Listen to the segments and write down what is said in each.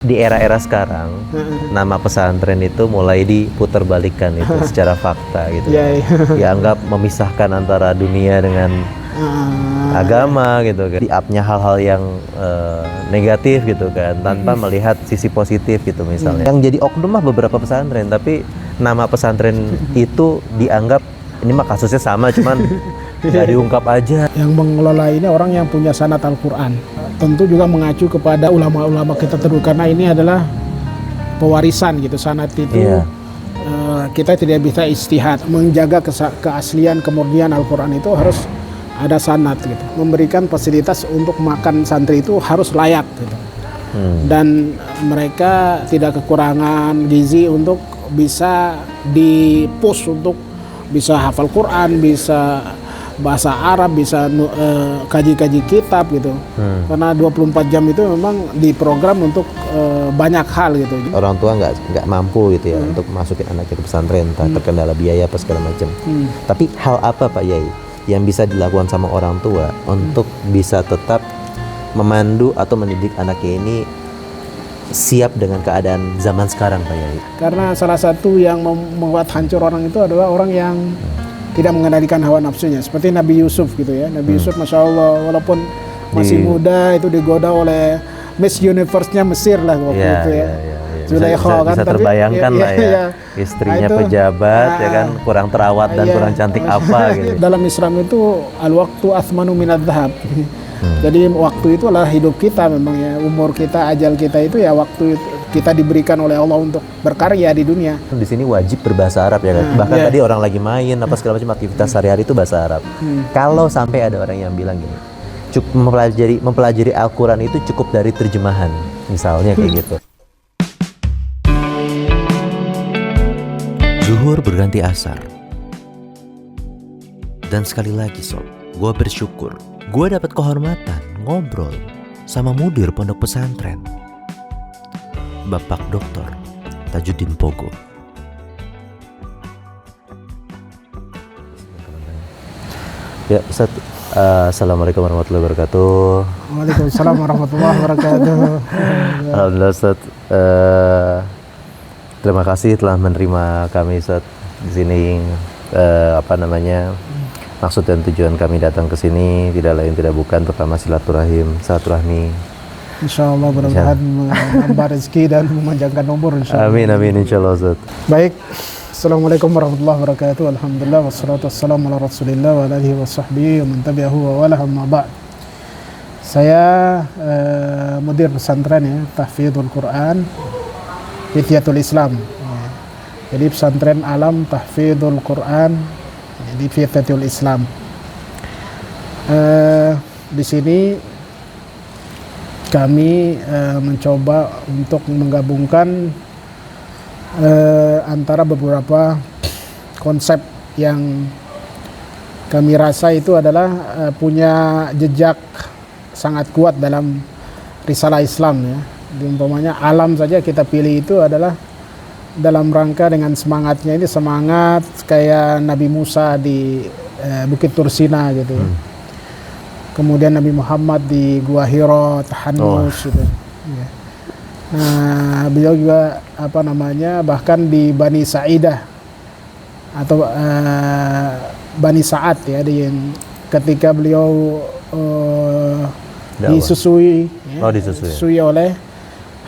Di era-era sekarang, nama pesantren itu mulai diputarbalikkan itu secara fakta gitu. Dianggap memisahkan antara dunia dengan agama gitu kan. Di-up-nya hal-hal yang negatif gitu kan, tanpa melihat sisi positif gitu misalnya. Yang jadi oknum mah beberapa pesantren, tapi nama pesantren itu dianggap, ini mah kasusnya sama cuman nggak diungkap aja. Yang mengelola ini orang yang punya sanad Al-Quran. Tentu juga mengacu kepada ulama-ulama kita terdahulu, karena ini adalah pewarisan gitu. Sanad itu kita tidak bisa ijtihad. Menjaga keaslian kemurnian Al-Quran itu harus ada sanad gitu. Memberikan fasilitas untuk makan santri itu harus layak gitu. Dan mereka tidak kekurangan gizi untuk bisa di-push untuk bisa hafal Quran, bisa bahasa Arab, bisa kaji-kaji kitab gitu. Karena 24 jam itu memang diprogram untuk banyak hal gitu. Orang tua nggak mampu gitu ya untuk masukin anaknya ke pesantren, terkendala biaya apa segala macam. Tapi hal apa Pak Yai yang bisa dilakukan sama orang tua untuk bisa tetap memandu atau mendidik anaknya ini siap dengan keadaan zaman sekarang Pak Yai? Karena salah satu yang membuat hancur orang itu adalah orang yang tidak mengendalikan hawa nafsunya, seperti Nabi Yusuf gitu ya. Nabi Yusuf Masya Allah, walaupun masih muda itu digoda oleh Miss Universe-nya Mesir lah waktu itu ya. Bisa terbayangkan lah ya, istrinya itu, pejabat ya kan, kurang terawat dan kurang cantik apa gitu. Dalam Islam itu al-waqtu athmanu minadz dzahab. Jadi waktu itu adalah hidup kita memang ya, umur kita, ajal kita itu ya waktu itu kita diberikan oleh Allah untuk berkarya di dunia. Di sini wajib berbahasa Arab ya kan. Bahkan tadi orang lagi main apa segala macam aktivitas sehari-hari itu bahasa Arab. Kalau sampai ada orang yang bilang gini, cukup mempelajari Al-Quran itu cukup dari terjemahan, misalnya kayak gitu. Zuhur berganti asar. Dan sekali lagi sob, gue bersyukur gue dapat kehormatan ngobrol sama mudir pondok pesantren, Bapak Dr. Tajuddin Pogo. Ya Ustaz, Assalamualaikum warahmatullahi wabarakatuh. Waalaikumsalam warahmatullahi wabarakatuh. Alhamdulillah Ustaz, terima kasih telah menerima kami Ustaz di sini. Maksud dan tujuan kami datang ke sini tidak lain tidak bukan pertama silaturahmi. Insyaallah mudah-mudahan menambah rezeki dan memanjangkan umur insyaallah. Amin insyaallah Ustaz. Baik. Assalamualaikum warahmatullahi wabarakatuh. Alhamdulillah wassalatu wassalamu ala Rasulillah wa alihi washabbihi wa man tabi'ahu wa wala amma ba'd. Saya mudir pesantren ya, Tahfidzul Quran Fityatul Islam. Jadi pesantren Alam Tahfidzul Quran di Fityatul Islam. Di sini kami mencoba untuk menggabungkan antara beberapa konsep yang kami rasa itu adalah punya jejak sangat kuat dalam risalah Islam ya. Umpamanya alam saja kita pilih itu adalah dalam rangka dengan semangatnya ini semangat kayak Nabi Musa di Bukit Tursina gitu. Kemudian Nabi Muhammad di Gua Hira, Tahanus gitu. Ya. Nah, beliau juga bahkan di Bani Sa'idah atau Bani Sa'ad ya, ketika beliau disusui oleh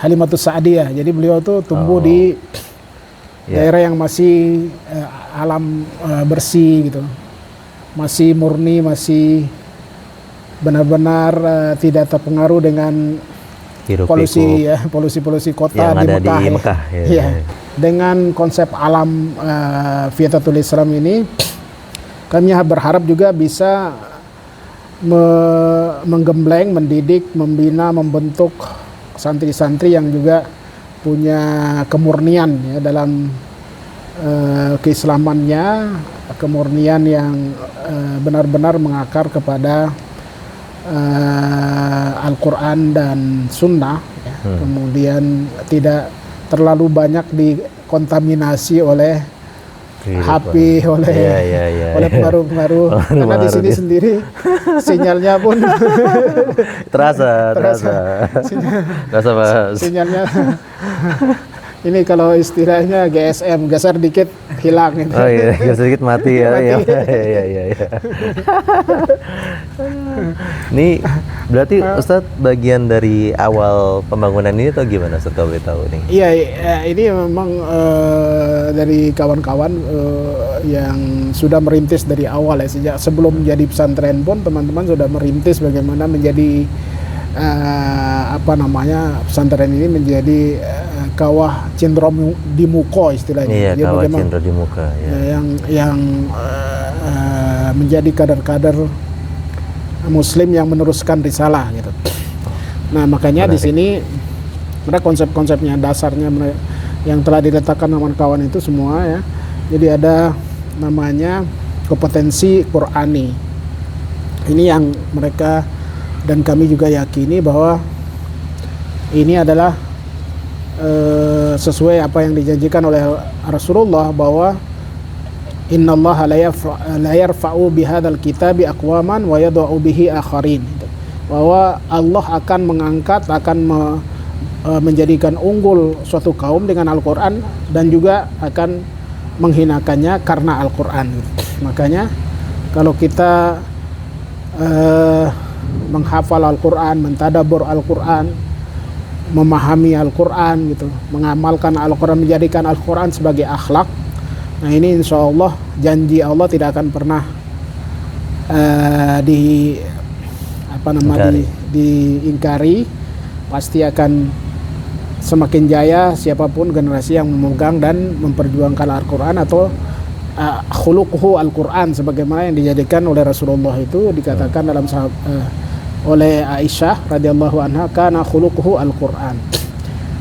Halimatus Sa'diyah. Jadi beliau tuh tumbuh di daerah yang masih alam bersih gitu, masih murni, masih benar-benar tidak terpengaruh dengan polusi kota yang di ada Mekah. Dengan konsep alam Fityatul Islam ini, kami berharap juga bisa menggembleng, mendidik, membina, membentuk santri-santri yang juga punya kemurnian ya dalam keislamannya, kemurnian yang benar-benar mengakar kepada Al-Quran dan Sunnah ya. Kemudian tidak terlalu banyak dikontaminasi oleh HP oleh oleh pengaruh-pengaruh karena di sini sendiri sinyalnya pun terasa Mas. Sinyalnya ini kalau istilahnya GSM geser dikit hilang gitu. Oh iya, geser dikit mati ya. Iya. Ini berarti Ustadz bagian dari awal pembangunan ini atau gimana Ustadz kalau boleh tahu nih? Iya, ini memang dari kawan-kawan yang sudah merintis dari awal ya, sejak sebelum menjadi pesantren pun teman-teman sudah merintis bagaimana menjadi pesantren ini menjadi kawah cindrom di muko istilahnya. Iya, kawah cindrom di muka. Ya. Yang menjadi kader-kader Muslim yang meneruskan risalah gitu. Nah makanya di sini mereka konsep-konsepnya dasarnya yang telah diletakkan kawan-kawan itu semua ya. Jadi ada namanya kompetensi Qur'ani. Ini yang mereka dan kami juga yakini bahwa ini adalah sesuai apa yang dijanjikan oleh Rasulullah bahwa innallaha la yarfa'u bihadzal kitabi aqwaman wa yad'u bihi akharin. Bahwa Allah akan mengangkat, akan menjadikan unggul suatu kaum dengan Al-Qur'an dan juga akan menghinakannya karena Al-Qur'an. Makanya kalau kita menghafal Al-Qur'an, mentadabbur Al-Qur'an, memahami Al-Qur'an gitu, mengamalkan Al-Qur'an, menjadikan Al-Qur'an sebagai akhlak. Nah ini insya Allah janji Allah tidak akan pernah diingkari, pasti akan semakin jaya siapapun generasi yang memegang dan memperjuangkan Al-Qur'an atau khuluquhu Al-Qur'an sebagaimana yang dijadikan oleh Rasulullah itu dikatakan dalam oleh Aisyah radhiyallahu anha kana khuluquhu Al-Qur'an,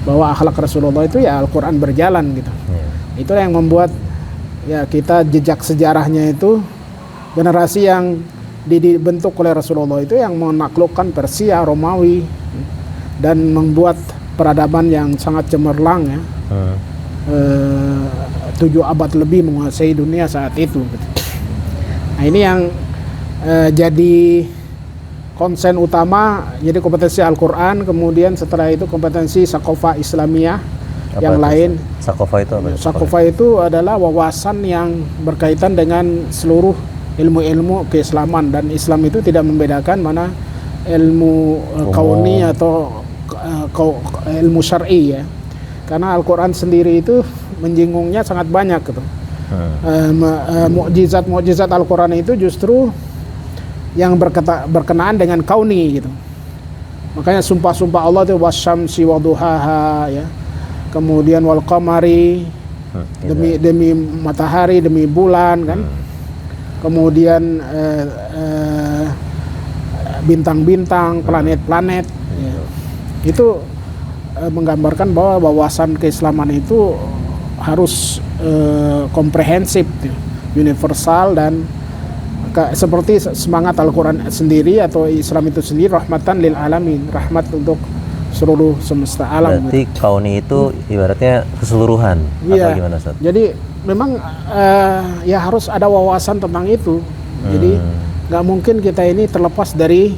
bahwa akhlak Rasulullah itu ya Al-Qur'an berjalan gitu. Itu yang membuat ya kita jejak sejarahnya itu generasi yang dibentuk oleh Rasulullah itu yang menaklukkan Persia, Romawi dan membuat peradaban yang sangat cemerlang ya. 7 abad lebih menguasai dunia saat itu. Nah ini yang jadi konsen utama, jadi kompetensi Al-Qur'an, kemudian setelah itu kompetensi Saqafah Islamiyah. Yang lain, Saqafah itu apa? Saqafah itu adalah wawasan yang berkaitan dengan seluruh ilmu-ilmu keislaman, dan Islam itu tidak membedakan mana ilmu kauni atau ilmu syar'i ya. Karena Al-Qur'an sendiri itu menjinggungnya sangat banyak gitu. Mukjizat Al-Qur'an itu justru yang berkenaan dengan kauni gitu. Makanya sumpah-sumpah Allah itu wasyamsi waduhaha ya. Kemudian wal qamari, demi matahari, demi bulan kan. Kemudian bintang-bintang, planet-planet ya. Itu menggambarkan bahwa wawasan keislaman itu harus komprehensif, universal, dan seperti semangat Al-Qur'an sendiri atau Islam itu sendiri rahmatan lil alamin, rahmat untuk seluruh semesta alam. Berarti kauni itu ibaratnya keseluruhan ya, atau gimana Ustaz? Jadi memang ya harus ada wawasan tentang itu. Jadi nggak mungkin kita ini terlepas dari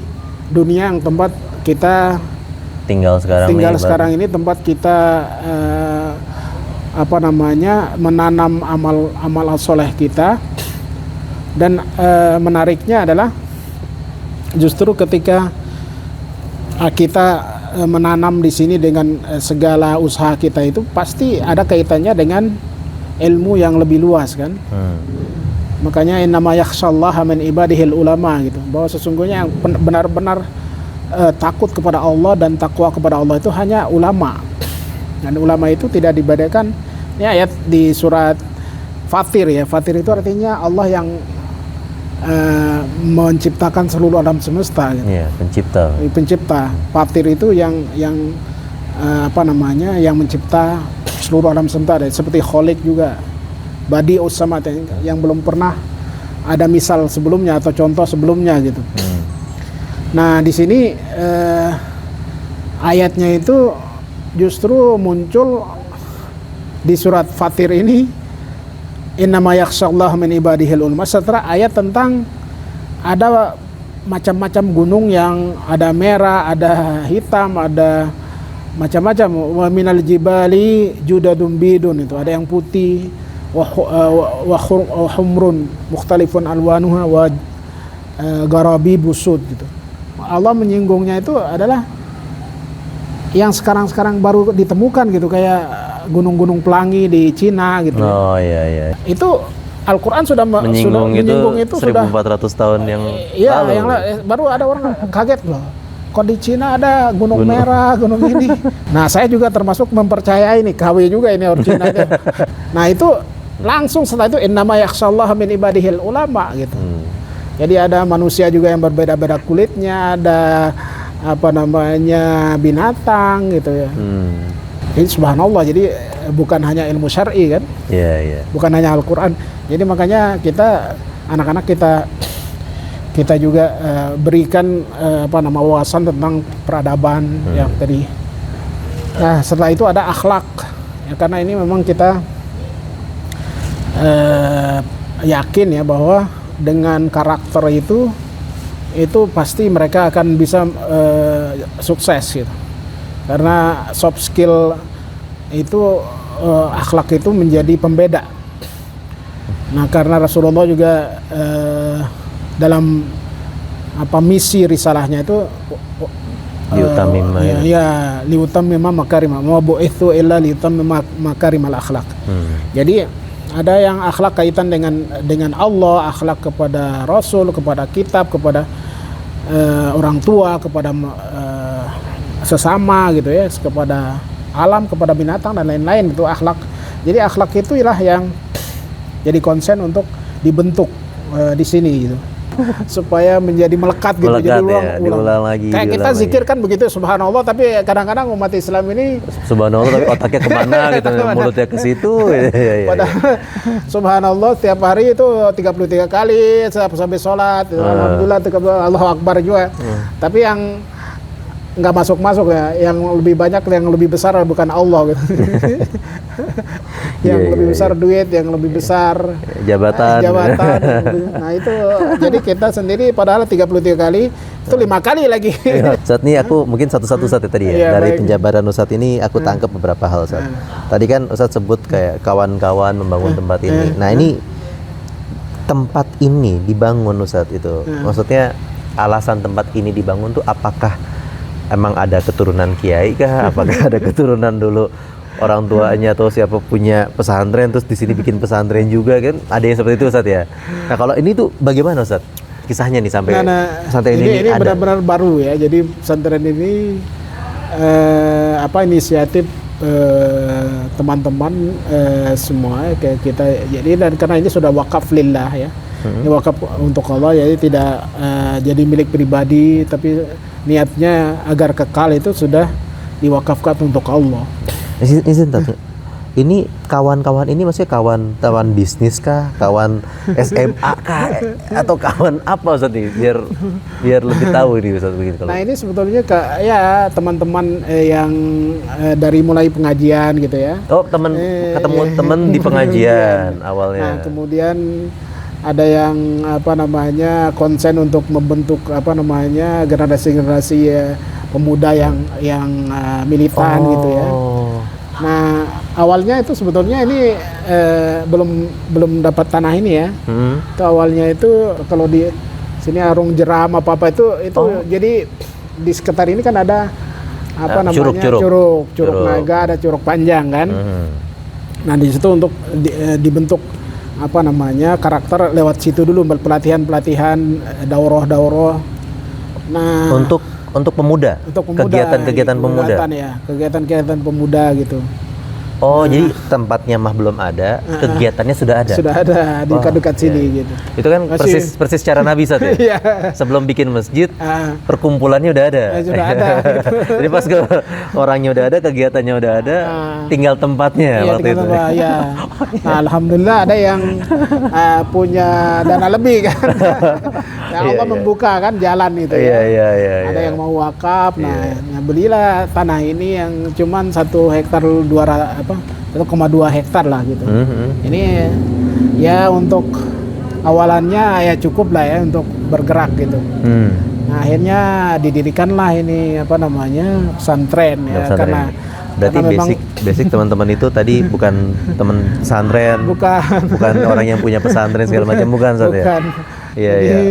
dunia yang tempat kita tinggal sekarang ini tempat kita menanam amal soleh kita. Dan menariknya adalah justru ketika kita menanam di sini dengan segala usaha kita itu pasti ada kaitannya dengan ilmu yang lebih luas kan. Makanya innama yakhshallaha min ibadihil ulama gitu, bahwa sesungguhnya yang benar-benar takut kepada Allah dan takwa kepada Allah itu hanya ulama. Dan ulama itu tidak dibedakan. Ini ayat di surat Fatir ya. Fatir itu artinya Allah yang menciptakan seluruh alam semesta gitu. Iya, pencipta. Fatir itu yang yang mencipta seluruh alam semesta, seperti Khaliq juga. Badi'us Samad yang belum pernah ada misal sebelumnya atau contoh sebelumnya gitu. Nah, di sini ayatnya itu justru muncul di surat Fatir ini innama yakhsyallaha min ibadihil ulama, setelah ayat tentang ada macam-macam gunung yang ada merah, ada hitam, ada macam-macam. Wa minal jibali judadun bidun, itu ada yang putih, wa humrun mukhtalifun alwanuha wa garabi busud gitu. Allah menyinggungnya itu adalah yang sekarang-sekarang baru ditemukan gitu, kayak gunung-gunung pelangi di Cina gitu. Oh iya. Itu Al-Quran sudah menyinggung itu 1400 sudah, tahun yang iya, lalu. yang baru ada orang kaget loh. Kok di Cina ada gunung merah, gunung ini. Nah, saya juga termasuk mempercayai nih, KW juga ini originalnya. Nah, itu langsung setelah itu innama yakhsyallaha min ibadihil ulama gitu. Jadi ada manusia juga yang berbeda-beda kulitnya, ada binatang gitu ya. Jadi subhanallah, jadi bukan hanya ilmu syar'i kan? Iya. Bukan hanya Al-Quran. Jadi makanya kita, anak-anak kita juga berikan wawasan tentang peradaban yang tadi. Nah, setelah itu ada akhlak. Ya, karena ini memang kita yakin ya bahwa dengan karakter itu pasti mereka akan bisa sukses gitu. Karena soft skill itu, akhlak itu menjadi pembeda. Nah, karena Rasulullah juga dalam misi risalahnya itu liutammima makarimah wa bu'itsu illa liutammima makarimal akhlak. Jadi ada yang akhlak kaitan dengan Allah, akhlak kepada Rasul, kepada kitab, kepada orang tua, kepada sesama gitu ya, kepada alam, kepada binatang dan lain-lain, itu akhlak. Jadi akhlak itu ialah yang jadi konsen untuk dibentuk di sini gitu. Supaya menjadi melekat gitu, jadi diulang lagi. Kayak kita zikir kan begitu, subhanallah, tapi kadang-kadang umat Islam ini subhanallah tapi otaknya kemana gitu, mulutnya ke situ. Padahal subhanallah tiap hari itu 33 kali sampai sholat, alhamdulillah, Allahu Akbar juga. Tapi yang nggak masuk ya, yang lebih banyak, yang lebih besar bukan Allah gitu. Yang lebih besar duit, yang lebih besar jabatan. Nah itu, jadi kita sendiri padahal 33 kali itu 5 kali lagi. Saat ini aku mungkin satu-satu Ustadz tadi ya, dari penjabaran Ustadz ini aku tangkap beberapa hal Ustadz. Tadi kan Ustadz sebut kayak kawan-kawan membangun tempat ini. Nah ini tempat ini dibangun Ustadz itu, maksudnya alasan tempat ini dibangun tuh apakah emang ada keturunan kiai kah? Apakah ada keturunan dulu orang tuanya atau siapa punya pesantren terus di sini bikin pesantren juga kan? Ada yang seperti itu Ustadz ya. Nah kalau ini tuh bagaimana Ustadz kisahnya nih sampai pesantren ini ada? Benar-benar baru ya. Jadi pesantren ini inisiatif teman-teman semua kayak kita. Jadi dan karena ini sudah wakaf lillah ya. Ini wakaf untuk Allah, jadi tidak jadi milik pribadi, tapi niatnya agar kekal itu sudah diwakafkan untuk Allah. Izin tante, ini kawan-kawan ini maksudnya kawan bisnis kah, kawan SMA kah, atau kawan apa Ustaz nih, biar lebih tahu ini Ustaz begitu kalau. Nah ini sebetulnya ya teman-teman yang dari mulai pengajian gitu ya. Oh ketemu teman di pengajian awalnya. Nah kemudian ada yang konsen untuk membentuk generasi-generasi pemuda yang militan gitu ya. Nah awalnya itu sebetulnya ini belum dapat tanah ini ya. Itu awalnya itu kalau di sini Arung Jeram apa itu jadi di sekitar ini kan ada curug naga, ada curug panjang kan. Nah di situ untuk dibentuk karakter lewat situ dulu, pelatihan daurah. Nah untuk pemuda, kegiatan pemuda ya, kegiatan pemuda gitu. Oh, jadi tempatnya mah belum ada, kegiatannya sudah ada. Sudah ada di dekat sini gitu. Itu kan persis cara Nabi saat ya. Sebelum bikin masjid, perkumpulannya udah ada. Sudah ada. Gitu. Jadi pas orangnya udah ada, kegiatannya udah ada, tinggal tempatnya waktu itu. Ya. Nah, alhamdulillah ada yang punya dana lebih kan. Allah membuka kan jalan itu ya. Ada yang mau wakaf, nah belilah tanah ini yang cuman 1 hektar 1,2 hektar lah gitu. Ini ya untuk awalannya ya cukup lah ya untuk bergerak gitu. Nah, akhirnya didirikanlah ini apa namanya pesantren ya, pesantren. karena berarti memang basic teman-teman itu tadi bukan teman pesantren, bukan orang yang punya pesantren segala macam, bukan Ustaz ya? Bukan. Iya, Jadi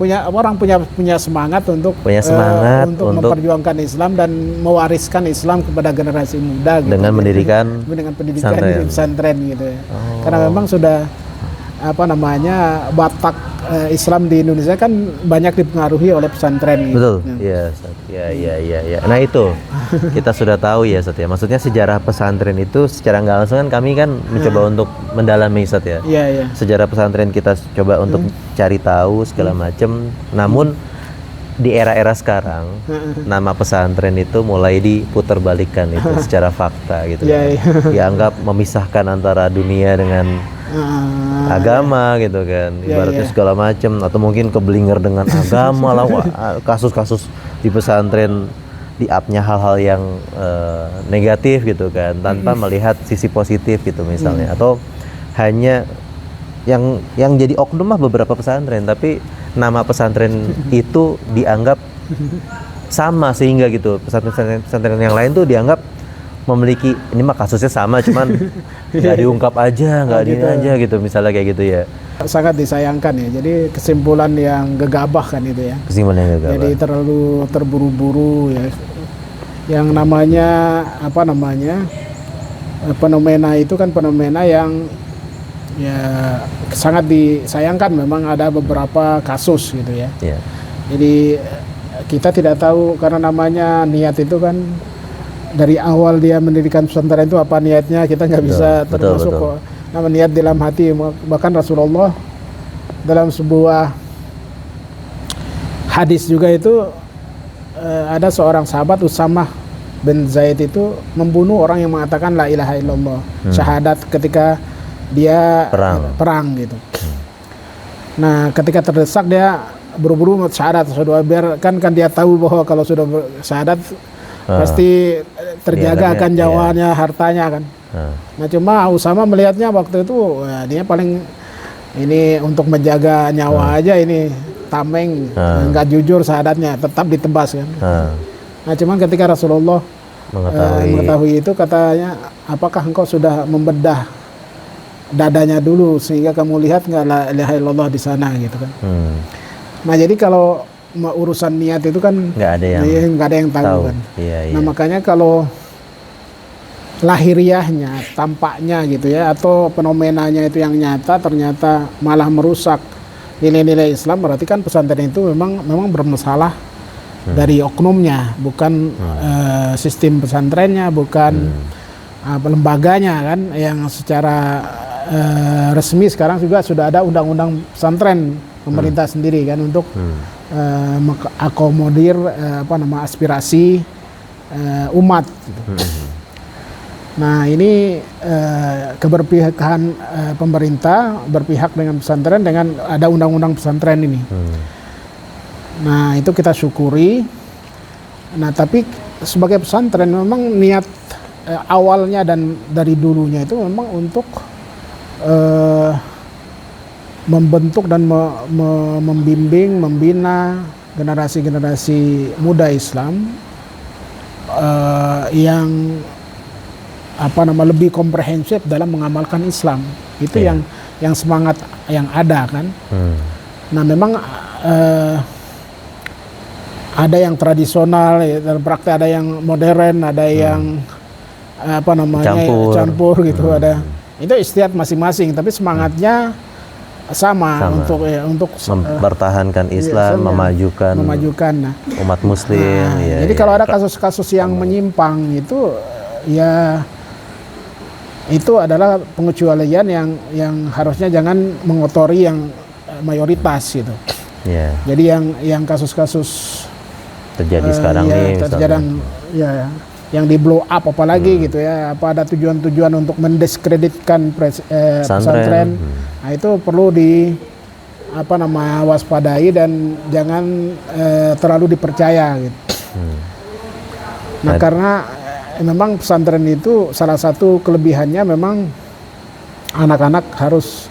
iya. orang punya semangat untuk untuk memperjuangkan Islam dan mewariskan Islam kepada generasi muda gitu. Dengan mendirikan pendidikan di pesantren gitu ya. Karena memang sudah apa namanya Batak Islam di Indonesia kan banyak dipengaruhi oleh pesantren gitu. Betul. Iya, ya. Nah, itu kita sudah tahu ya, Ustaz ya. Maksudnya sejarah pesantren itu secara nggak langsung kan kami kan mencoba untuk mendalami, Ustaz ya. Iya. Sejarah pesantren kita coba untuk cari tahu segala macam. Namun di era-era sekarang nama pesantren itu mulai diputarbalikkan itu secara fakta gitu. Dianggap memisahkan antara dunia dengan agama gitu kan, ibaratnya segala macam, atau mungkin keblinger dengan agama lah. Kasus-kasus di pesantren di-up-nya hal-hal yang negatif gitu kan, tanpa melihat sisi positif gitu misalnya, atau hanya yang jadi oknum mah beberapa pesantren, tapi nama pesantren itu dianggap sama, sehingga gitu pesantren yang lain tuh dianggap memiliki, ini mah kasusnya sama cuman nggak diungkap aja, nggak gitu. aja gitu misalnya, kayak gitu ya. Sangat disayangkan ya. Jadi kesimpulan yang gegabah kan itu ya. Kesimpulan yang gegabah. Jadi terlalu terburu-buru ya. Yang namanya apa namanya fenomena itu kan fenomena yang ya sangat disayangkan. Memang ada beberapa kasus gitu ya. Jadi kita tidak tahu, karena namanya niat itu kan dari awal dia mendirikan pesantren itu apa niatnya kita nggak bisa termasuk kok. Nama niat dalam hati. Bahkan Rasulullah dalam sebuah hadis juga itu ada seorang sahabat Usamah bin Zaid itu membunuh orang yang mengatakan la ilaha illallah, syahadat ketika dia perang gitu. Nah, ketika terdesak dia buru-buru syahadat, biar kan dia tahu bahwa kalau sudah syahadat pasti terjaga akan nyawanya, hartanya kan. Nah, cuma Usama melihatnya waktu itu dia paling ini untuk menjaga nyawa aja, ini tameng, nggak jujur syahadatnya, tetap ditebas kan. Nah, cuman ketika Rasulullah mengetahui itu, katanya, apakah engkau sudah membedah dadanya dulu sehingga kamu lihat nggak la ilaha illallah di sana gitu kan. Nah, jadi kalau urusan niat itu kan nggak ada yang tahu kan. Nah, makanya kalau lahiriahnya, tampaknya gitu ya, atau fenomenanya itu yang nyata ternyata malah merusak nilai-nilai Islam, berarti kan pesantren itu memang bermasalah dari oknumnya, bukan sistem pesantrennya, bukan lembaganya kan, yang secara resmi sekarang juga sudah ada undang-undang pesantren pemerintah sendiri kan untuk mengakomodir aspirasi umat gitu. Nah, ini keberpihakan pemerintah berpihak dengan pesantren dengan ada undang-undang pesantren ini. Nah, itu kita syukuri. Nah, tapi sebagai pesantren memang niat awalnya dan dari dulunya itu memang untuk membentuk dan membimbing, membina generasi-generasi muda Islam yang lebih komprehensif dalam mengamalkan Islam. Itu yang semangat yang ada kan. Nah, memang ada yang tradisional dalam praktek, ada yang modern, ada yang campur gitu, ada. Itu istiadat masing-masing, tapi semangatnya sama. untuk mempertahankan Islam, memajukan umat muslim. Jadi kalau ada kasus-kasus yang menyimpang itu ya itu adalah pengecualian yang harusnya jangan mengotori yang mayoritas gitu. Jadi yang kasus-kasus terjadi sekarang nih yang di blow up apalagi gitu ya, apa ada tujuan-tujuan untuk mendiskreditkan pesantren. Nah, itu perlu waspadai dan jangan terlalu dipercaya gitu. Nah, karena memang pesantren itu salah satu kelebihannya memang anak-anak harus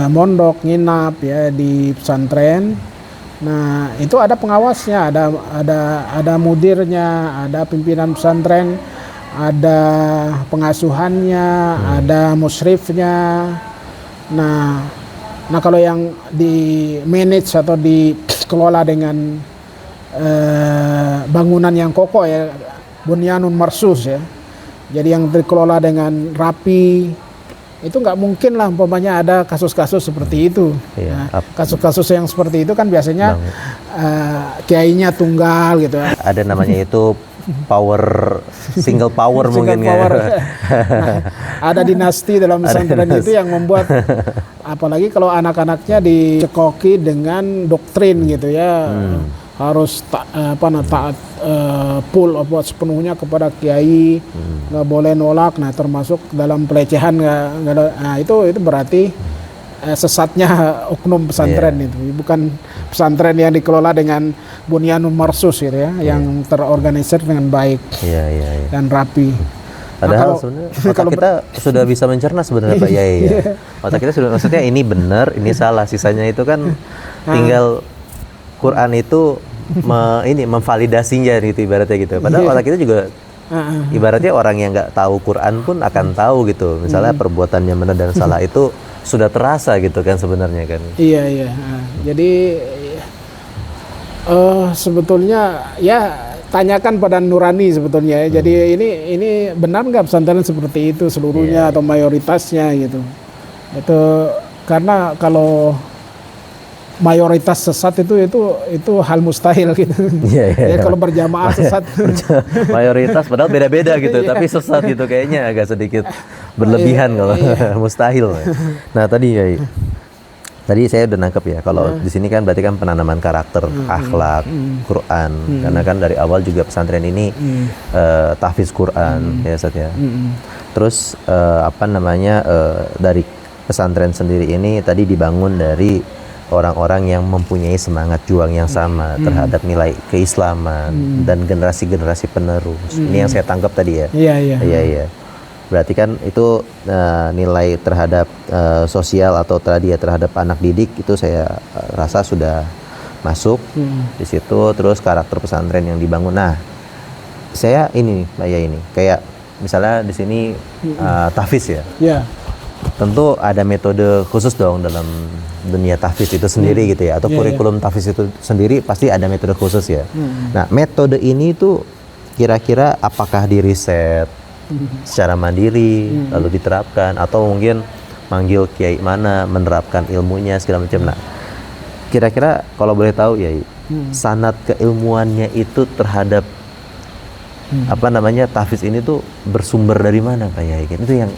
mondok, nginap ya di pesantren. Nah, itu ada pengawasnya, ada mudirnya, ada pimpinan pesantren, ada pengasuhannya, ada musyrifnya. Nah kalau yang di manage atau dikelola dengan bangunan yang kokoh ya, bunyanun marsus ya. Jadi yang dikelola dengan rapi, itu nggak mungkin lah umpamanya ada kasus-kasus seperti itu. Iya. Nah, kasus-kasus yang seperti itu kan biasanya kiainya tunggal gitu. Ada namanya itu single power mungkin power. ya. Nah, ada dinasti dalam pesantren itu yang membuat, apalagi kalau anak-anaknya dicekoki dengan doktrin gitu ya, harus taat full sepenuhnya kepada kiai, nggak boleh nolak. Nah, termasuk dalam pelecehan nah, itu berarti sesatnya oknum pesantren itu, bukan pesantren yang dikelola dengan bunyanun marsus gitu ya, yang terorganisir dengan baik dan rapi. Padahal sebenarnya otak kita sudah bisa mencerna sebenarnya Pak Yai ya. Otak kita sudah, maksudnya ini benar, ini salah, sisanya itu kan tinggal Quran itu memvalidasinya gitu ibaratnya gitu. Padahal otak kita juga ibaratnya orang yang nggak tahu Quran pun akan tahu gitu. Misalnya perbuatannya benar dan salah itu sudah terasa gitu kan sebenarnya kan. Iya. Jadi sebetulnya ya tanyakan pada nurani sebetulnya ya. Jadi ini benar nggak pesantren seperti itu seluruhnya atau mayoritasnya gitu. Itu karena kalau mayoritas sesat itu hal mustahil gitu. Ya kalau berjamaah sesat. Mayoritas padahal beda-beda gitu, tapi sesat gitu kayaknya agak sedikit berlebihan kalau mustahil. Nah, tadi saya udah nangkep ya kalau di sini kan berarti kan penanaman karakter, akhlak, Quran. Karena kan dari awal juga pesantren ini tahfiz Quran ya Ustaz ya. Terus dari pesantren sendiri ini tadi dibangun dari orang-orang yang mempunyai semangat juang yang sama terhadap nilai keislaman dan generasi-generasi penerus. Ini yang saya tangkap tadi ya. Iya. Berarti kan itu nilai terhadap sosial atau terhadap anak didik itu saya rasa sudah masuk di situ. Terus karakter pesantren yang dibangun. Nah, saya ini Mbak Ya ini kayak misalnya di sini tahfiz ya. Iya. Tentu ada metode khusus dong dalam dunia tahfiz itu sendiri gitu ya, atau kurikulum tahfiz itu sendiri pasti ada metode khusus ya. Nah, metode ini tuh kira-kira apakah diriset secara mandiri lalu diterapkan, atau mungkin manggil kiai mana menerapkan ilmunya segala macam. Nah, kira-kira kalau boleh tahu ya, sanad keilmuannya itu terhadap tahfiz ini tuh bersumber dari mana Pak Yai? Itu yang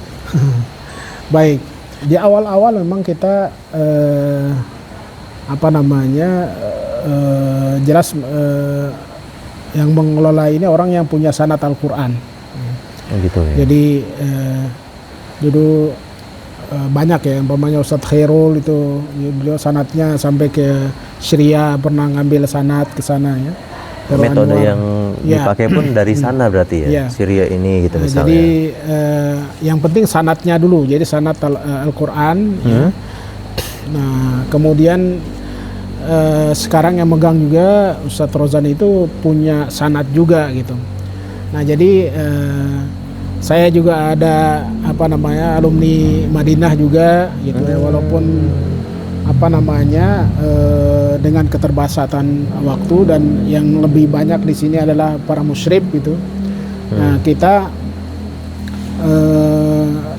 baik, di awal-awal memang kita jelas yang mengelola ini orang yang punya sanad Al-Quran. Gitu ya. Jadi dulu banyak ya, umpamanya Ustadz Khairul itu beliau sanadnya sampai ke Syria, pernah ngambil sanad ke sana ya. Metode yang dipakai pun dari sana berarti ya, Syria ini gitu misalnya. Jadi yang penting sanadnya dulu, jadi sanad Al-Quran. Ya. Nah, kemudian sekarang yang megang juga Ustadz Rozan itu punya sanad juga gitu. Nah, jadi saya juga ada alumni Madinah juga gitu ya, walaupun dengan keterbatasan waktu dan yang lebih banyak di sini adalah para musyrif gitu. Nah, kita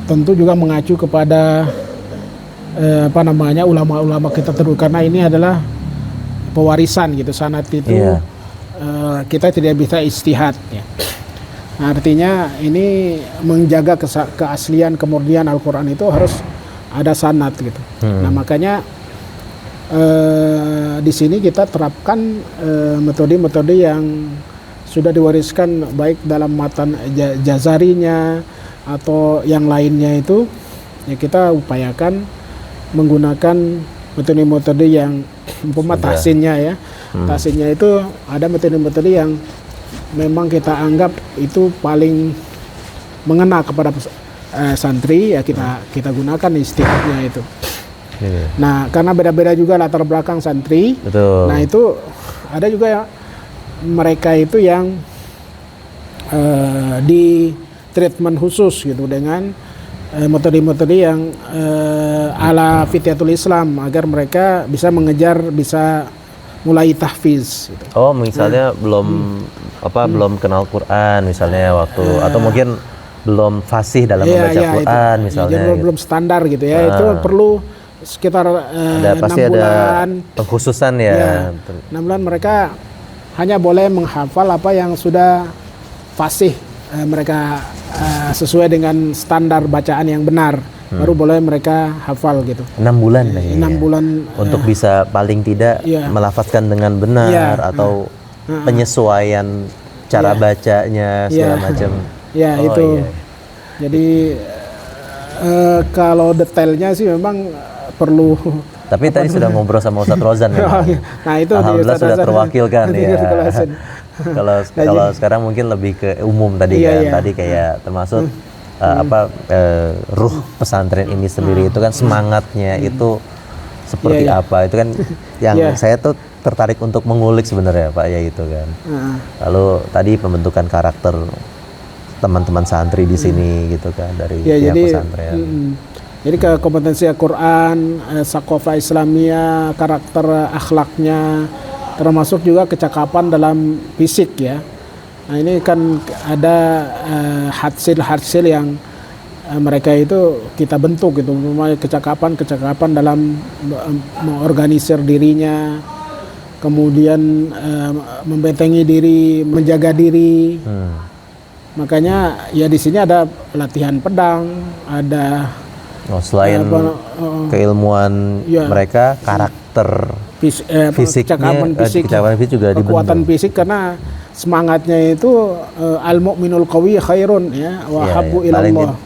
tentu juga mengacu kepada ulama-ulama kita terus, karena ini adalah pewarisan gitu, sanad itu kita tidak bisa ijtihad ya. Nah, artinya ini menjaga keaslian kemurnian Al-Quran itu harus ada sanad gitu. Nah, makanya di sini kita terapkan metode-metode yang sudah diwariskan baik dalam matan Jazarinya atau yang lainnya itu ya, kita upayakan menggunakan metode-metode yang tahsinnya ya. Tahsinnya itu ada metode-metode yang memang kita anggap itu paling mengena kepada santri, ya kita gunakan istihadnya itu. Nah, karena beda-beda juga latar belakang santri. Betul. Nah, itu ada juga ya, mereka itu yang di treatment khusus gitu dengan metode-metode yang ala Fityatul Islam agar mereka bisa mulai tahfiz gitu. Oh, misalnya belum kenal Quran misalnya waktu atau mungkin belum fasih dalam membaca Quran itu, misalnya. Jadi belum standar gitu ya. Itu perlu sekitar 6 bulan pengkhususan ya. 6 bulan mereka hanya boleh menghafal apa yang sudah fasih, mereka sesuai dengan standar bacaan yang benar, baru boleh mereka hafal gitu. 6 bulan 6 bulan untuk bisa paling tidak melafazkan dengan benar atau penyesuaian cara bacanya segala macam. Itu. Jadi kalau detailnya sih memang perlu. Tapi tadi sudah ngobrol sama Ustadz Rozan ya. Nah, itu alhamdulillah sudah terwakilkan ya. Kalau sekarang mungkin lebih ke umum tadi tadi kayak termasuk ruh pesantren ini sendiri itu kan semangatnya itu seperti apa, itu kan yang saya tuh tertarik untuk mengulik sebenarnya Pak ya itu kan. Lalu tadi pembentukan karakter teman-teman santri di sini gitu kan dari pihak pesantren. Jadi kompetensi Al-Quran, Sakofa Islamiyah, karakter akhlaknya, termasuk juga kecakapan dalam fisik ya. Nah, ini kan ada hasil yang mereka itu kita bentuk gitu, kecakapan dalam mengorganisir dirinya, kemudian membentengi diri, menjaga diri. Makanya ya di sini ada latihan pedang, ada selain keilmuan mereka, karakter fisiknya, kecakapan fisik juga dibentuk. Kekuatan fisik karena semangatnya itu al-mu'minul qawi khairun ya wa habbu ilallah.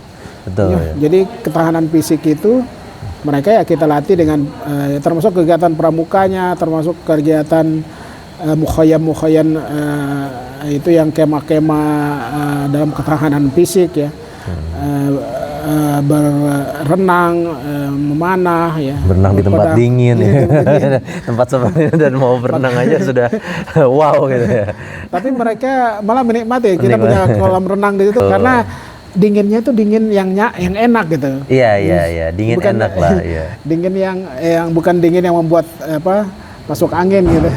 Betul. Jadi ketahanan fisik itu mereka ya kita latih dengan termasuk kegiatan pramukanya, termasuk kegiatan mukhayyam itu yang kemah-kemah dalam ketahanan fisik ya. Berenang, memanah ya. Berenang di tempat dingin ya. Tempat seperti itu dan mau berenang aja sudah wow gitu ya. Tapi mereka malah menikmati. Kita punya kolam renang di situ karena dinginnya itu dingin yang enak gitu. Iya, dingin bukan, enak lah, iya. Dingin yang bukan dingin yang membuat masuk angin gitu.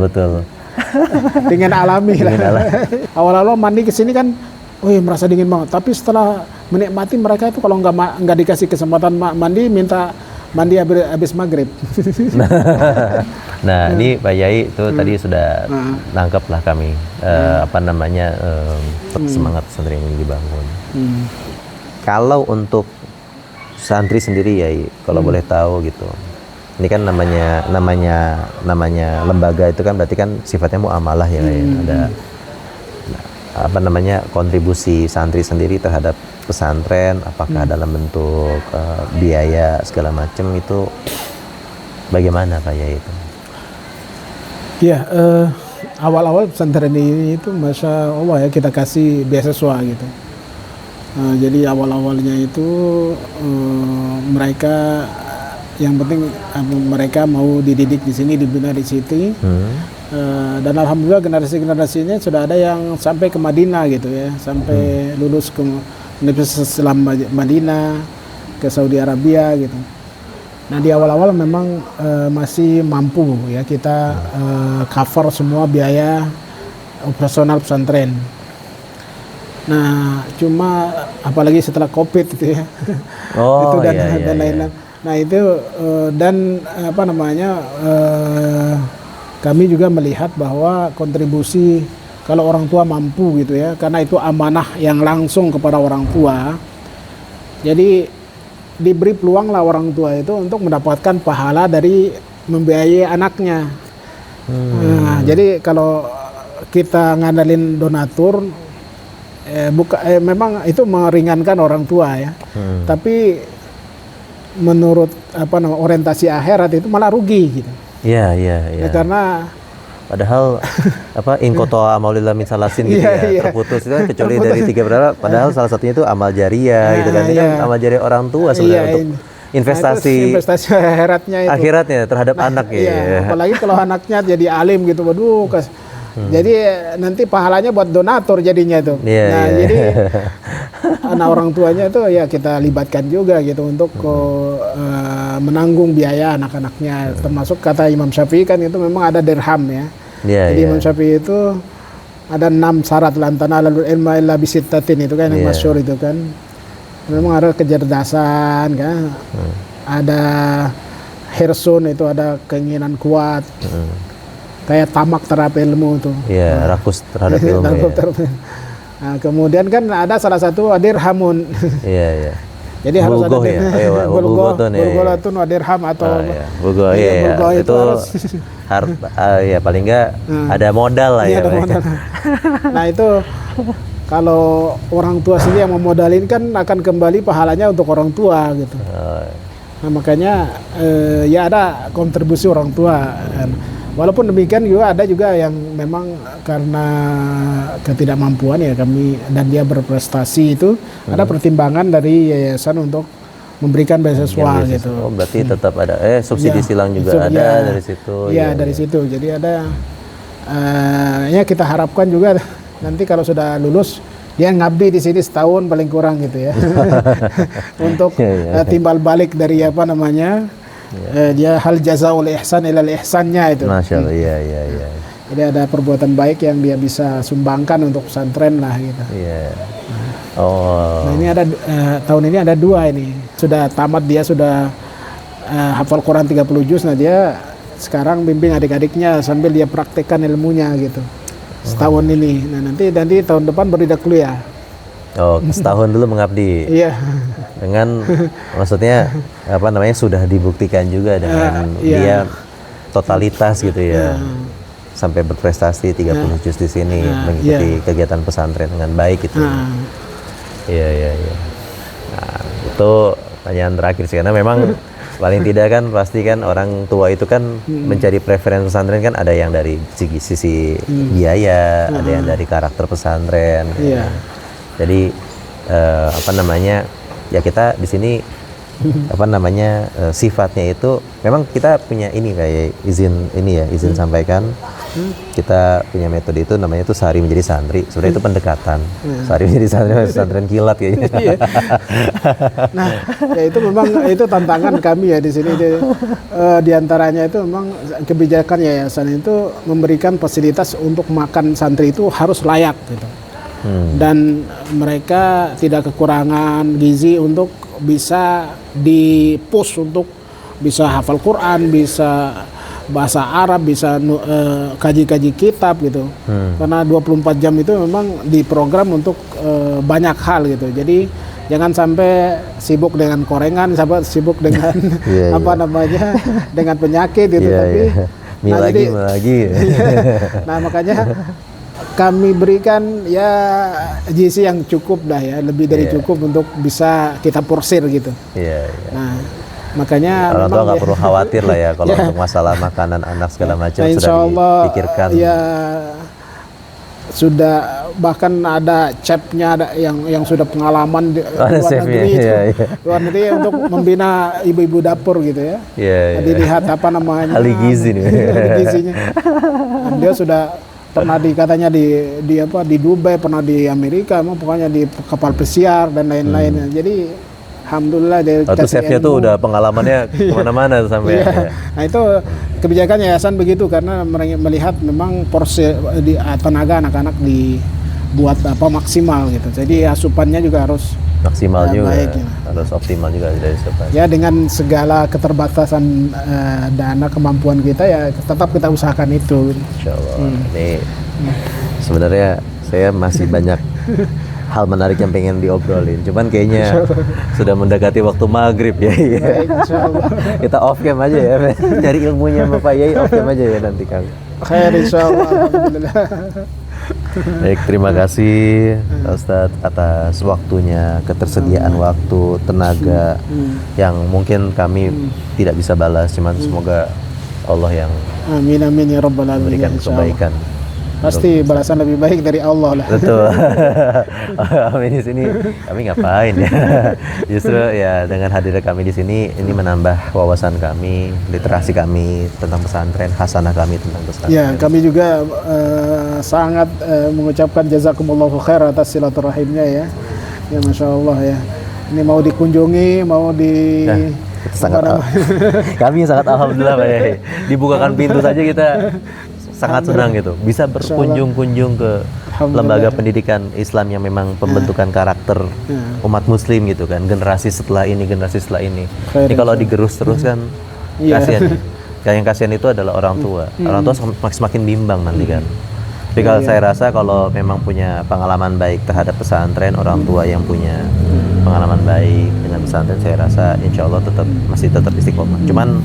Betul. Dingin alami lah. Awal-awal mandi ke sini kan merasa dingin banget, tapi setelah menikmati mereka itu kalau nggak dikasih kesempatan mandi, minta mandi habis maghrib. Nah, ini Pak Yai itu tadi sudah nangkep lah kami semangat pesantren ini dibangun. Kalau untuk santri sendiri Yai, kalau boleh tahu gitu, ini kan namanya lembaga itu kan berarti kan sifatnya muamalah ya, ada kontribusi santri sendiri terhadap pesantren, apakah dalam bentuk biaya segala macam itu bagaimana Pak ya itu? Ya, awal-awal pesantren ini itu Masya Allah ya kita kasih beasiswa gitu. Jadi awal-awalnya itu mereka yang penting mereka mau dididik di sini, dibina di situ. Dan alhamdulillah generasi-generasinya sudah ada yang sampai ke Madinah gitu ya, sampai lulus ke Universitas Islam Madinah, ke Saudi Arabia gitu. Nah di awal-awal memang masih mampu ya kita cover semua biaya operasional pesantren. Nah cuma apalagi setelah COVID itu ya, itu dan lain-lain. Nah itu kami juga melihat bahwa kontribusi kalau orang tua mampu gitu ya, karena itu amanah yang langsung kepada orang tua. Jadi diberi peluang lah orang tua itu untuk mendapatkan pahala dari membiayai anaknya. Nah, jadi kalau kita ngandalin donatur, memang itu meringankan orang tua ya. Tapi menurut orientasi akhirat itu malah rugi gitu. Iya. Ya, karena Padahal in kotoa amaulillah min salasin gitu terputus itu kan, kecuali dari 3 berapa. Padahal salah satunya itu amal jariah gitu kan. Ini kan amal jariah orang tua sebenarnya untuk investasi akhiratnya terhadap anak ya. Apalagi kalau anaknya jadi alim gitu, waduh. Jadi nanti pahalanya buat donatur jadinya itu. Jadi anak orang tuanya itu ya kita libatkan juga gitu untuk menanggung biaya anak-anaknya. Termasuk kata Imam Syafi'i kan itu memang ada dirham ya. Jadi Imam Syafi'i itu ada 6 syarat lantana lalu ilma illa bisittatin itu kan yang masyhur itu kan. Memang ada kecerdasan kan. Ada hirsun itu ada keinginan kuat. Kayak tamak terhadap ilmu tuh. Iya, rakus terhadap ilmu. Nah, kemudian kan ada salah satu dirhamun. Iya. Jadi harus ada bulgotun dirham atau bulgo itu ya paling enggak ada modal lah ya. Nah, itu kalau orang tua sendiri yang memodalin kan akan kembali pahalanya untuk orang tua gitu. Nah, makanya ya ada kontribusi orang tua. Walaupun demikian juga ada juga yang memang karena ketidakmampuan ya kami dan dia berprestasi itu ada pertimbangan dari yayasan untuk memberikan beasiswa gitu. Oh, berarti tetap ada subsidi silang juga ada dari situ. Iya, dari situ. Jadi ada ya kita harapkan juga nanti kalau sudah lulus dia ngabdi di sini setahun paling kurang gitu ya. Untuk timbal balik dari dia hal jazaul ihsan ilal ihsannya itu. Masya Allah, iya. Jadi ada perbuatan baik yang dia bisa sumbangkan untuk pesantren lah gitu. Iya. Nah ini ada tahun ini ada 2 ini. Sudah tamat dia sudah hafal Quran 30 juz. Nah dia sekarang bimbing adik-adiknya sambil dia praktekkan ilmunya gitu. Setahun ini. Nah nanti tahun depan baru dia kuliah. Setahun dulu mengabdi. Iya. Dengan maksudnya sudah dibuktikan juga dengan dia totalitas gitu ya. Sampai berprestasi 30 juz di sini mengikuti kegiatan pesantren dengan baik gitu. Iya. Nah, itu pertanyaan terakhir sih karena memang paling tidak kan pasti kan orang tua itu kan mencari preferensi pesantren kan ada yang dari sisi biaya, ada yang dari karakter pesantren. Jadi ya kita di sini sifatnya itu memang kita punya ini kayak izin sampaikan kita punya metode itu namanya itu sehari menjadi santri. Sebenarnya itu pendekatan sehari menjadi santri pesantren kilat kayaknya. Nah ya itu memang itu tantangan kami ya di sini di antaranya itu memang kebijakan yayasan itu memberikan fasilitas untuk makan santri itu harus layak gitu. Dan mereka tidak kekurangan gizi untuk bisa di-push untuk bisa hafal Quran, bisa bahasa Arab, bisa kaji-kaji kitab gitu. Karena 24 jam itu memang diprogram untuk banyak hal gitu. Jadi jangan sampai sibuk dengan korengan, sibuk dengan dengan penyakit gitu. Tapi lagi. Nah makanya kami berikan ya gizi yang cukup dah ya, lebih dari cukup untuk bisa kita porsir gitu. Nah, makanya orang tua nggak perlu khawatir lah ya kalau untuk masalah makanan anak segala macam sudah dipikirkan. Ya sudah bahkan ada chefnya ada yang sudah pengalaman di luar negeri luar negeri untuk membina ibu-ibu dapur gitu ya. Dilihat ahli gizi nih. Gizinya. Dia sudah pernah katanya di Dubai, pernah di Amerika, pokoknya di kapal pesiar dan lain-lainnya. Jadi alhamdulillah dari chefnya tuh udah pengalamannya kemana-mana sampai. Nah itu kebijakan yayasan begitu karena melihat memang porsi tenaga anak-anak dibuat maksimal gitu. Jadi asupannya juga harus maksimal juga, baik, harus optimal juga dari asupan. Ya dengan segala keterbatasan dana kemampuan kita ya tetap kita usahakan itu. Insyaallah. Ini sebenarnya saya masih banyak hal menarik yang pengen diobrolin. Cuman kayaknya sudah mendekati waktu maghrib ya. Baik, insyaallah. Kita off cam aja ya. Cari ilmunya Bapak Yai, off cam aja ya nanti Kang. Khair insyaallah. Alhamdulillah. Baik, terima kasih Ustadz atas waktunya, ketersediaan waktu, tenaga yang mungkin kami tidak bisa balas. Cuman semoga Allah yang Amin amin ya rabbal alamin. Memberikan kebaikan. Pasti balasan lebih baik dari Allah lah. Betul. Kami di sini, kami ngapain ya? Justru ya dengan hadirnya kami di sini, ini menambah wawasan kami, literasi kami tentang pesantren, khasanah kami tentang pesantren. Ya, kami juga sangat mengucapkan jazakumullahu khair atas silaturahimnya ya. Ya Masya Allah ya. Ini mau dikunjungi, mau di... Kami sangat alhamdulillah Pak Yai. Dibukakan pintu saja kita sangat senang gitu. Bisa berkunjung-kunjung ke lembaga pendidikan Islam yang memang pembentukan karakter umat muslim gitu kan. Generasi setelah ini, generasi setelah ini. Ini kalau digerus terus kan kasihan. Yang kasihan itu adalah orang tua. Orang tua semakin bimbang nanti kan. Tapi kalau saya rasa kalau memang punya pengalaman baik terhadap pesantren, orang tua yang punya pengalaman baik dengan pesantren, saya rasa insya Allah masih tetap istiqomah. Cuman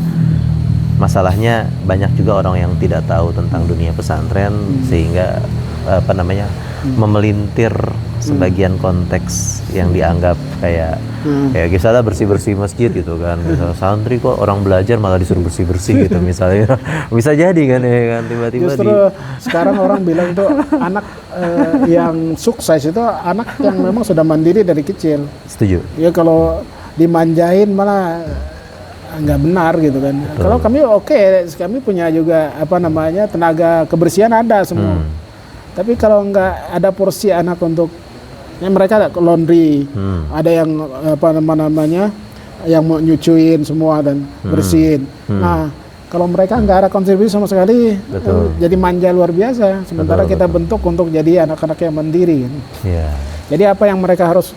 masalahnya banyak juga orang yang tidak tahu tentang dunia pesantren sehingga memelintir sebagian konteks yang dianggap kayak misalnya bersih-bersih masjid gitu kan. Misalnya santri kok orang belajar malah disuruh bersih-bersih gitu misalnya. Bisa jadi kan ya kan tiba-tiba justru sekarang orang bilang tuh anak yang sukses itu anak yang memang sudah mandiri dari kecil. Setuju. Ya kalau dimanjain malah nggak benar gitu kan. Betul. Kalau kami kami punya juga tenaga kebersihan ada semua. Tapi kalau nggak ada porsi anak untuk mereka ada laundry, ada yang yang mau nyucuin semua dan bersihin. Nah kalau mereka nggak ada kontribusi sama sekali, jadi manja luar biasa. Sementara kita bentuk untuk jadi anak-anak yang mandiri. Yeah. Jadi apa yang mereka harus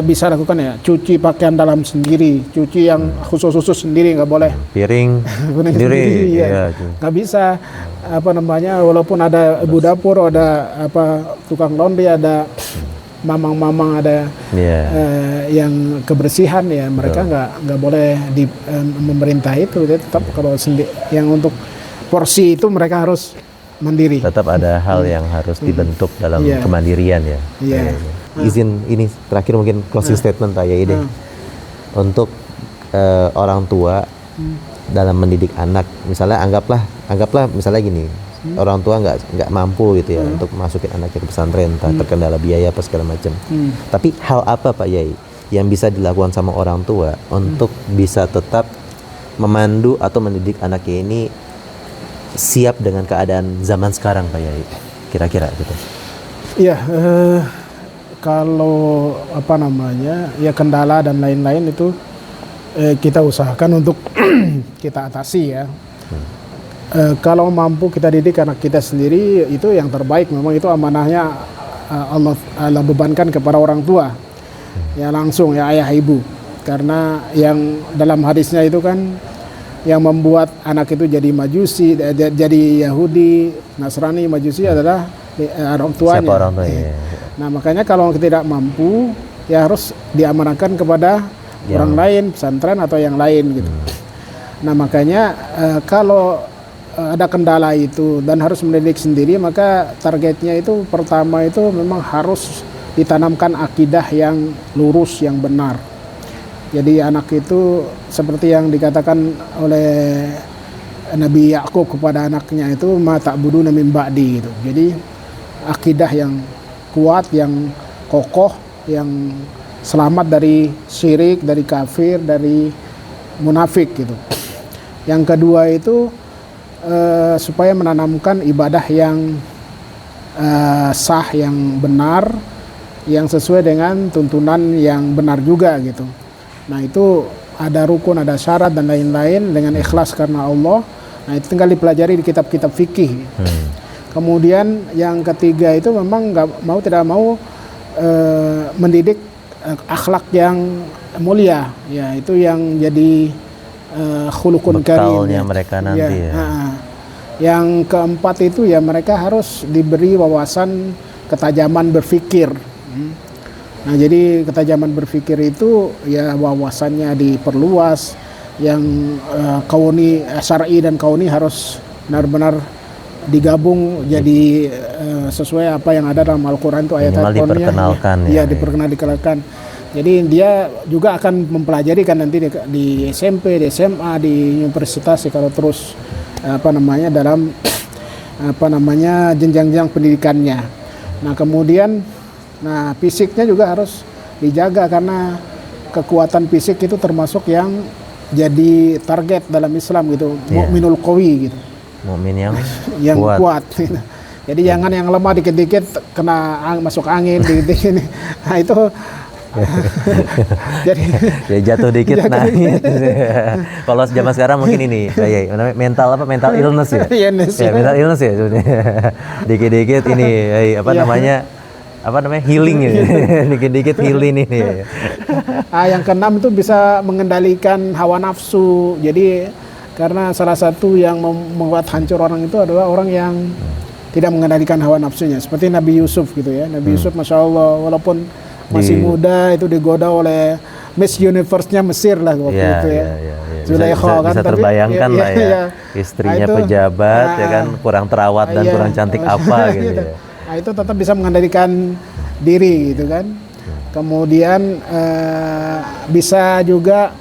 bisa lakukan ya, cuci pakaian dalam sendiri, cuci yang khusus sendiri, nggak boleh piring sendiri ya. Nggak bisa walaupun ada ibu dapur, ada tukang laundry, ada mamang-mamang, ada yang kebersihan ya, mereka nggak boleh memerintah itu. Jadi tetap kalau yang untuk porsi itu mereka harus mandiri. Tetap ada hal yang harus dibentuk dalam kemandirian ya. Izin ini terakhir mungkin closing statement Pak Yai deh. Untuk orang tua dalam mendidik anak, misalnya anggaplah misalnya gini, orang tua nggak mampu gitu ya untuk masukin anaknya ke pesantren, terkendala biaya apa segala macam. Tapi hal apa Pak Yai yang bisa dilakukan sama orang tua untuk bisa tetap memandu atau mendidik anaknya ini siap dengan keadaan zaman sekarang Pak Yai, kira-kira gitu? Iya, kalau ya kendala dan lain-lain itu kita usahakan untuk kita atasi ya. Kalau mampu kita didik anak kita sendiri, itu yang terbaik. Memang itu amanahnya Allah bebankan kepada orang tua ya, langsung ya, ayah ibu. Karena yang dalam hadisnya itu kan yang membuat anak itu jadi Majusi, jadi Yahudi, Nasrani, Majusi adalah orang tuanya. Siapa orang tuanya? Nah makanya kalau tidak mampu ya harus diamanahkan kepada orang lain, pesantren atau yang lain gitu. Nah makanya kalau ada kendala itu dan harus mendidik sendiri, maka targetnya itu pertama itu memang harus ditanamkan akidah yang lurus, yang benar. Jadi anak itu seperti yang dikatakan oleh Nabi Yakub kepada anaknya itu, ma ta'buduna min ba'di gitu. Jadi akidah yang kuat, yang kokoh, yang selamat dari syirik, dari kafir, dari munafik gitu. Yang kedua itu supaya menanamkan ibadah yang sah, yang benar, yang sesuai dengan tuntunan yang benar juga gitu. Nah itu ada rukun, ada syarat dan lain-lain dengan ikhlas karena Allah. Nah itu tinggal dipelajari di kitab-kitab fikih. Kemudian yang ketiga itu memang tidak mau mendidik akhlak yang mulia, ya itu yang jadi khuluqun karim ya. Mereka nanti ya. Yang keempat itu ya mereka harus diberi wawasan ketajaman berpikir. Nah jadi ketajaman berpikir itu ya wawasannya diperluas, yang kauni, syar'i dan kauni harus benar-benar digabung jadi sesuai apa yang ada dalam Al-Quran itu ayat-ayat diperkenalkan ya, diperkenalkan. Jadi dia juga akan mempelajari kan nanti di SMP, di SMA, di universitas kalau terus dalam jenjang-jenjang pendidikannya. Nah kemudian, fisiknya juga harus dijaga karena kekuatan fisik itu termasuk yang jadi target dalam Islam gitu, mukminul qawi gitu. Mukmin yang kuat. Jadi jangan yang lemah dikit-dikit kena masuk angin dikit-dikit. Nah itu jadi ya jatuh dikit naik. Kalau zaman sekarang mungkin ini mental illness ya. Mental illness ya sebenarnya. Dikit-dikit ini healing ya. Dikit-dikit healing ini. Yang keenam itu bisa mengendalikan hawa nafsu. Jadi karena salah satu yang membuat hancur orang itu adalah orang yang tidak mengendalikan hawa nafsunya. Seperti Nabi Yusuf gitu ya. Nabi Yusuf Masya Allah walaupun masih muda itu digoda oleh Miss Universe-nya Mesir lah waktu itu ya. Zulaikha kan, bisa terbayangkan lah ya. Istrinya pejabat ya kan, kurang terawat dan kurang cantik apa gitu ya. Nah itu tetap bisa mengendalikan diri gitu kan. Kemudian bisa juga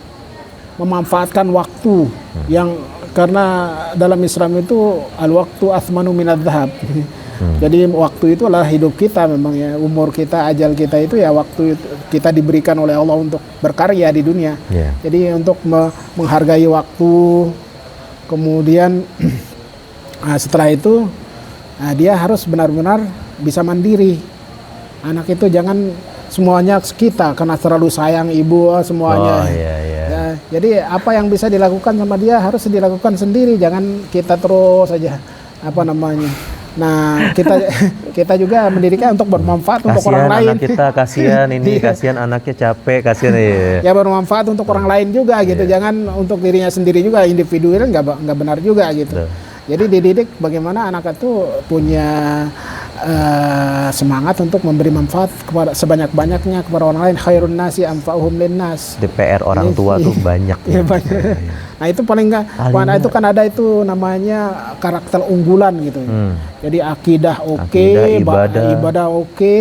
memanfaatkan waktu yang karena dalam Islam itu al-waqtu athmanu minadz dzahab. Jadi waktu itu adalah hidup kita memang ya, umur kita, ajal kita itu ya waktu itu kita diberikan oleh Allah untuk berkarya di dunia. Jadi untuk menghargai waktu, kemudian setelah itu dia harus benar-benar bisa mandiri. Anak itu jangan semuanya kita karena terlalu sayang ibu semuanya. Ya, jadi apa yang bisa dilakukan sama dia harus dilakukan sendiri, jangan kita terus saja Nah, kita juga mendidiknya untuk bermanfaat untuk orang lain. Anak kita kasihan ini, kasihan anaknya capek, kasihan ya bermanfaat untuk orang lain juga gitu. Jangan untuk dirinya sendiri juga, individual nggak benar juga gitu. Jadi dididik bagaimana anak itu punya semangat untuk memberi manfaat kepada sebanyak-banyaknya kepada orang lain. Khairun nasi anfa'uhum linnas. DPR orang tua tuh banyak. Banyak. Nah itu paling nggak, itu kan ada itu namanya karakter unggulan gitu. Jadi akidah ibadah oke,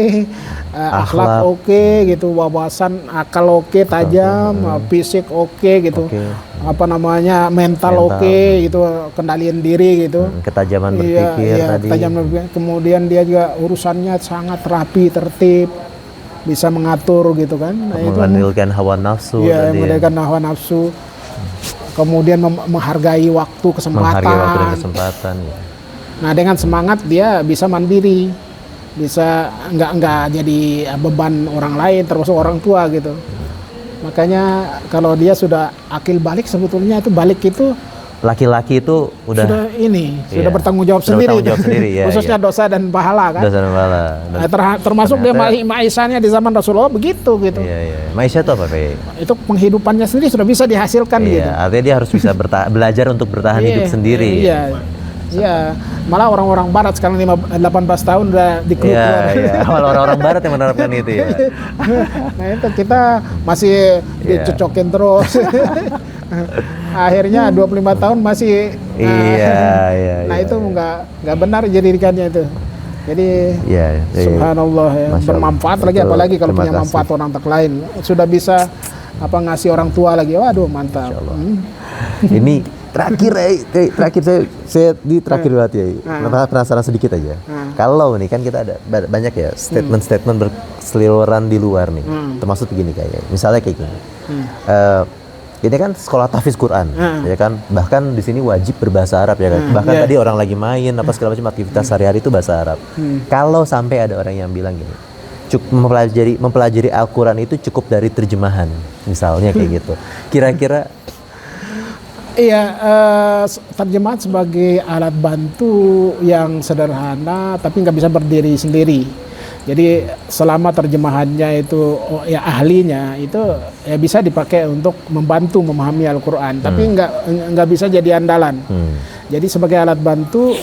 akhlak oke gitu, wawasan akal oke, tajam, fisik oke gitu. Mental oke gitu, kendalian diri gitu. Ketajaman berpikir tadi. Kemudian dia juga urusannya sangat rapi, tertib, bisa mengatur gitu kan. Mengendalikan hawa nafsu. Mengendalikan hawa nafsu. Kemudian menghargai waktu, kesempatan. Nah dengan semangat dia bisa mandiri, bisa nggak jadi beban orang lain, termasuk orang tua gitu. Makanya kalau dia sudah akil balik, sebetulnya itu balik itu laki-laki itu sudah bertanggung jawab sendiri, khususnya dosa dan pahala kan. Dosa dan pahala. Termasuk dia ma'isyahnya di zaman Rasulullah begitu gitu. Ma'isyah itu apa, Pak? Itu penghidupannya sendiri sudah bisa dihasilkan gitu. Artinya dia harus bisa belajar untuk bertahan hidup sendiri. Iya, malah orang-orang Barat sekarang 18 tahun udah dikeluarkan. Malah orang-orang Barat yang menerapkan itu ya. Nah itu kita masih dicocokin terus. Akhirnya 25 tahun masih. Nah itu nggak benar jadikannya itu. Jadi subhanallah ya, bermanfaat lagi, apalagi kalau punya manfaat orang lain. Sudah bisa ngasih orang tua lagi, waduh mantap. Ini terakhir saya di terakhir banget ya. Penasaran sedikit aja. Kalau nih kan kita ada banyak ya statement berseliweran di luar nih. Termasuk begini kayaknya. Misalnya kayak gini. Ini kan sekolah tahfiz Quran, ya kan. Bahkan di sini wajib berbahasa Arab ya kan. Bahkan tadi orang lagi main apa segala macam aktivitas sehari-hari itu bahasa Arab. Kalau sampai ada orang yang bilang gini, mempelajari Al-Quran itu cukup dari terjemahan, misalnya kayak gitu. Kira-kira terjemahan sebagai alat bantu yang sederhana, tapi nggak bisa berdiri sendiri. Jadi selama terjemahannya itu ahlinya itu bisa dipakai untuk membantu memahami Al-Quran, tapi nggak bisa jadi andalan. Jadi sebagai alat bantu,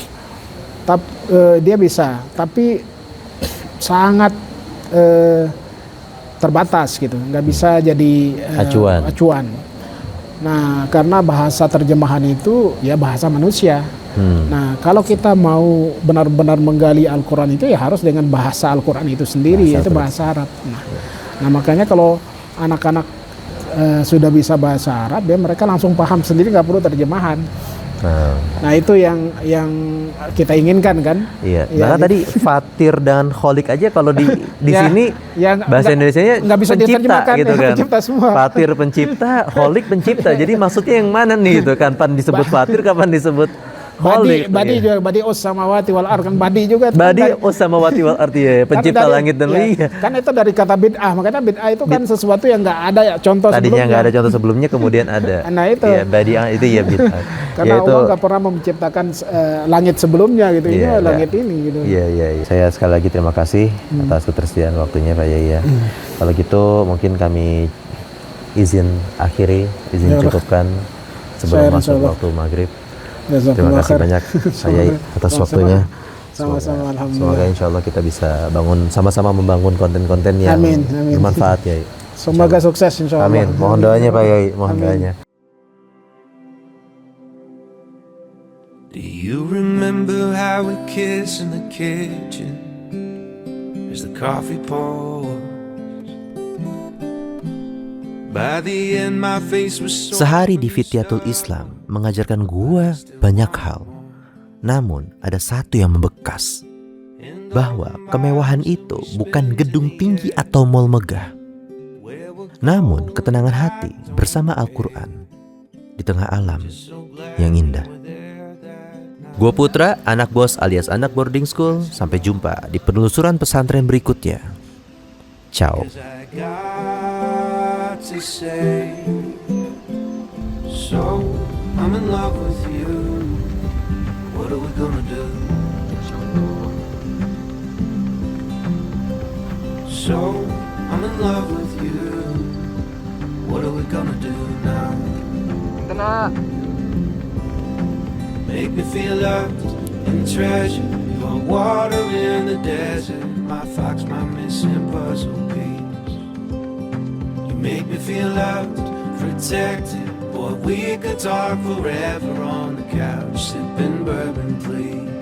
dia bisa, tapi sangat terbatas gitu, nggak bisa jadi acuan. Nah karena bahasa terjemahan itu bahasa manusia. Nah kalau kita mau benar-benar menggali Al-Quran itu harus dengan bahasa Al-Quran itu sendiri, yaitu bahasa Arab. Nah makanya kalau anak-anak sudah bisa bahasa Arab, mereka langsung paham sendiri, nggak perlu terjemahan. Nah itu yang kita inginkan kan. Iya. Ya, Nah tadi fatir dan kholik aja kalau di Ya, sini ya, bahasa Indonesianya nggak bisa pencipta diterjemahkan, gitu kan. pencipta semua. Fatir pencipta, kholik pencipta. Jadi maksudnya yang mana nih gitu kan? Kapan disebut fatir, kapan disebut kholik? Badi juga, badi us samawati wal ard kan, badi juga. Badi samawati wal ardi ya, pencipta dari- langit dan bumi. ya, kan itu dari kata bid'ah, makanya bid'ah itu kan sesuatu yang nggak ada ya contoh Tadinya sebelumnya. nggak ada contoh sebelumnya, kemudian ada. Nah, itu. Iya, badi itu ya bid'ah. Karena Ya, itu, Allah nggak pernah menciptakan langit sebelumnya gitu, ini Iya, langit ini gitu. Iya. Saya sekali lagi terima kasih atas ketersediaan waktunya Pak Yai ya. Kalau gitu mungkin kami izin akhiri, Ya, cukupkan sebelum Saya masuk insyaallah. waktu maghrib. Terima Jazakumullah kasih khair. banyak Pak Yai atas Sama-sama. waktunya. Sama-sama, Semoga alhamdulillah. insya Allah kita bisa sama-sama membangun konten-konten yang Amin. bermanfaat Yai. Semoga sukses insya Allah. Amin. Mohon doanya Pak Yai, mohon Amin. doanya. Do you remember how we kissed in the kitchen as the coffee pours? By the end my face was so Sehari di Fityatul Islam mengajarkan gua banyak hal. Namun ada satu yang membekas, bahwa kemewahan itu bukan gedung tinggi atau mall megah, namun ketenangan hati bersama Al-Quran di tengah alam yang indah. Gua Putra, anak bos alias anak boarding school. Sampai jumpa di penelusuran pesantren berikutnya. Ciao. I got to say. So I'm in love with you. What are we gonna do? So I'm in love with you. What are we gonna do now? Make me feel loved and treasured. Your water in the desert. My fox, my missing puzzle piece. You make me feel loved, protected. Boy, we could talk forever on the couch, sipping bourbon, please.